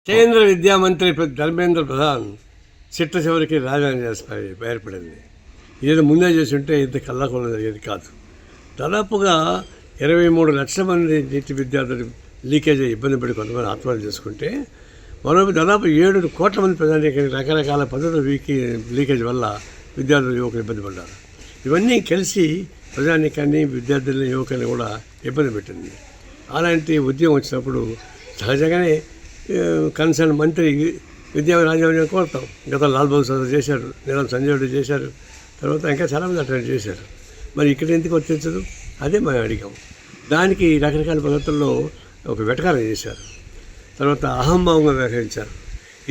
కేంద్ర విద్యామంత్రి ధర్మేంద్ర ప్రధాన్ చిట్ట చివరికి రాజీనామా చేసి ఏర్పడింది. ఏదో ముందే చేసి ఉంటే ఇంత కల్లాకొల్ల జరిగేది కాదు. దాదాపుగా 23 లక్షల మంది నీటి విద్యార్థులు లీకేజ్ ఇబ్బంది పడి కొంతమంది ఆత్మహత్య చేసుకుంటే, మరోవైపు దాదాపు 7 కోట్ల మంది ప్రజానికి రకరకాల పద్ధతుల లీకేజ్ వల్ల విద్యార్థులు యువకులు ఇబ్బంది పడ్డారు. ఇవన్నీ కలిసి ప్రజానీకాన్ని విద్యార్థులని యువకుల్ని కూడా ఇబ్బంది పెట్టింది. అలాంటి ఉద్యమం వచ్చినప్పుడు సహజంగానే కన్సర్న్ మంత్రి రాజీనామా కోరుతాం. గత లాల్ బహదూర్ శాస్త్రి చేశారు, నీలం సంజయ్ రెడ్డి చేశారు, తర్వాత ఇంకా చాలామంది అటెండ్ చేశారు. మరి ఇక్కడ ఎందుకు వర్తించదు? అదే మేము అడిగాం. దానికి రకరకాల పద్ధతుల్లో ఒక వెటకారం చేశారు. తర్వాత అహంభావంగా వ్యాఖ్యానించారు.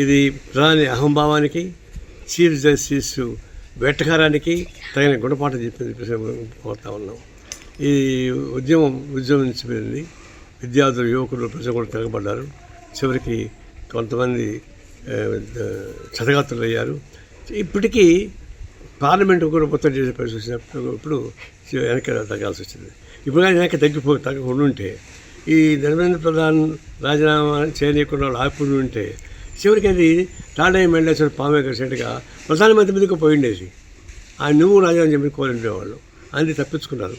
ఇది ప్రధాని అహంభావానికి, చీఫ్ జస్టిస్ వెటకారానికి తగిన గుణపాఠం చెప్పి కోరుతా ఉన్నాం. ఈ ఉద్యమించిపోయింది. విద్యార్థులు, యువకులు, ప్రజలు కూడా తిరగబడ్డారు. చివరికి కొంతమంది క్షతగాత్రులు అయ్యారు. ఇప్పటికీ పార్లమెంట్ కూడా మొత్తం చేసే పరిస్థితి వచ్చినప్పుడు వెనక్కి తగ్గాల్సి వచ్చింది. ఇప్పుడు కానీ వెనక్కి తగ్గకుండా ఉంటే, ఈ ధర్మేంద్ర ప్రధాన్ రాజీనామా చేయనీయకుండా ఆపుకుని ఉంటే చివరికి అది టాటా మెండేశ్వర పామే కలిసినట్టుగా ప్రధానమంత్రి మీదకి పోయిండేసి నువ్వు రాజీనామా చెప్పి కోరుండేవాళ్ళు. అందుకే తప్పించుకున్నారు.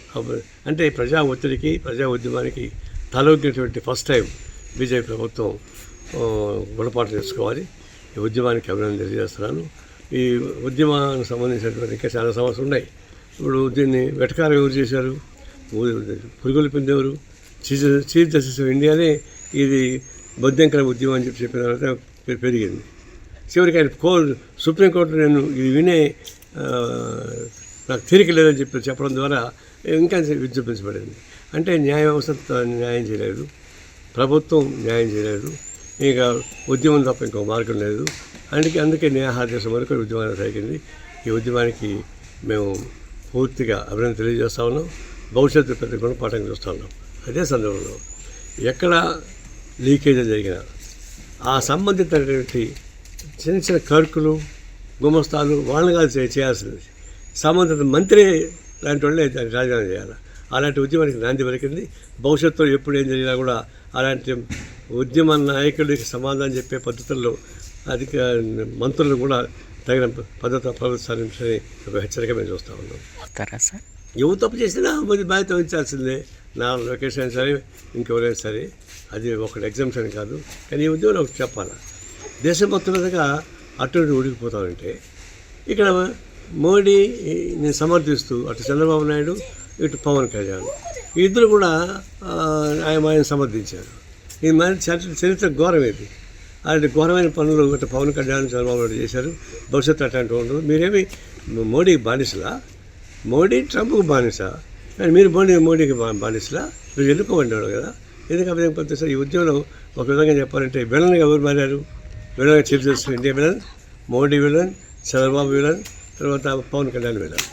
అంటే ప్రజా ఒత్తిడికి, ప్రజా ఉద్యమానికి తలొగ్గినటువంటి ఫస్ట్ టైం బీజేపీ ప్రభుత్వం గుణపాఠం చేసుకోవాలి. ఈ ఉద్యమానికి అభినందన తెలియజేస్తున్నాను. ఈ ఉద్యమానికి సంబంధించినటువంటి ఇంకా చాలా సమస్యలు ఉన్నాయి. ఇప్పుడు దీన్ని వెటకారం ఎవరు చేశారు? పురుగులు ఎవరు? చీఫ్ జస్టిస్ ఆఫ్ ఇండియానే ఇది బొద్దంకర ఉద్యమం అని చెప్పిన తర్వాత పెరిగింది. చివరికి ఆయన సుప్రీంకోర్టు నేను ఇది వినే నాకు తీరిక లేదని చెప్పడం ద్వారా ఇంకా విజ్ఞప్తించబడింది. అంటే న్యాయ వ్యవస్థ న్యాయం చేయలేదు, ప్రభుత్వం న్యాయం చేయలేదు, ఇక ఉద్యమం తప్ప ఇంకో మార్గం లేదు. అందుకే న్యాయదేశం వరకు ఉద్యమాన్ని సాగింది. ఈ ఉద్యమానికి మేము పూర్తిగా అభినందన తెలియజేస్తా ఉన్నాం. భవిష్యత్తు పెద్ద గుణపాఠం చూస్తూ ఉన్నాం. అదే సందర్భంలో ఎక్కడ లీకేజ్ జరిగినా ఆ సంబంధితమైనటువంటి చిన్న చిన్న క్లర్కులు, గుమస్తాలు వాళ్ళని కాదు చేయాల్సింది. సంబంధిత మంత్రి లాంటి వాళ్ళే రాజీనామా చేయాలి. అలాంటి ఉద్యమానికి నాంది పలికింది. భవిష్యత్తులో ఎప్పుడు ఏం జరిగినా కూడా అలాంటి ఉద్యమ నాయకుడికి సమాధానం చెప్పే పద్ధతుల్లో అధిక మంత్రులు కూడా తగిన పద్ధతి ప్రవర్తించాలని ఒక హెచ్చరిక మేము చూస్తూ ఉన్నాం. ఎవరు తప్పు చేసినా మరి బాధ్యత వహించాల్సిందే. నా లొకేషన్ అయినా సరే, ఇంకెవరైనా సరే, అది ఒకటి ఎగ్జామ్షన్ కాదు. కానీ ఈ ఉద్యోగంలో ఒకటి చెప్పాలి. దేశం మొత్తం మీదగా అటు ఉడికిపోతామంటే ఇక్కడ మోడీని సమర్థిస్తూ అటు చంద్రబాబు నాయుడు, ఇటు పవన్ కళ్యాణ్ ఇద్దరు కూడా ఆయన సమర్థించారు. ఈ మన చరిత్ర ఘోరం ఇది. అలాంటి ఘోరమైన పనులు ఇటు పవన్ కళ్యాణ్, చంద్రబాబు నాయుడు చేశారు. భవిష్యత్తు అట్లాంటి ఉండదు. మీరేమి మోడీకి బానిసలా? మోడీ ట్రంప్కు బానిస, కానీ మీరు మోడీకి బానిసలా? మీరు ఎన్నుకోమంటాడు కదా. ఎందుకు అభిప్రాయం సార్? ఈ ఉద్యమంలో ఒక విధంగా చెప్పాలంటే విలన్గా ఎవరు మారారు? విలన్గా chief justice India villain, Modi villain, Chandrababu villain, తర్వాత పవన్ కళ్యాణ్ విలన్.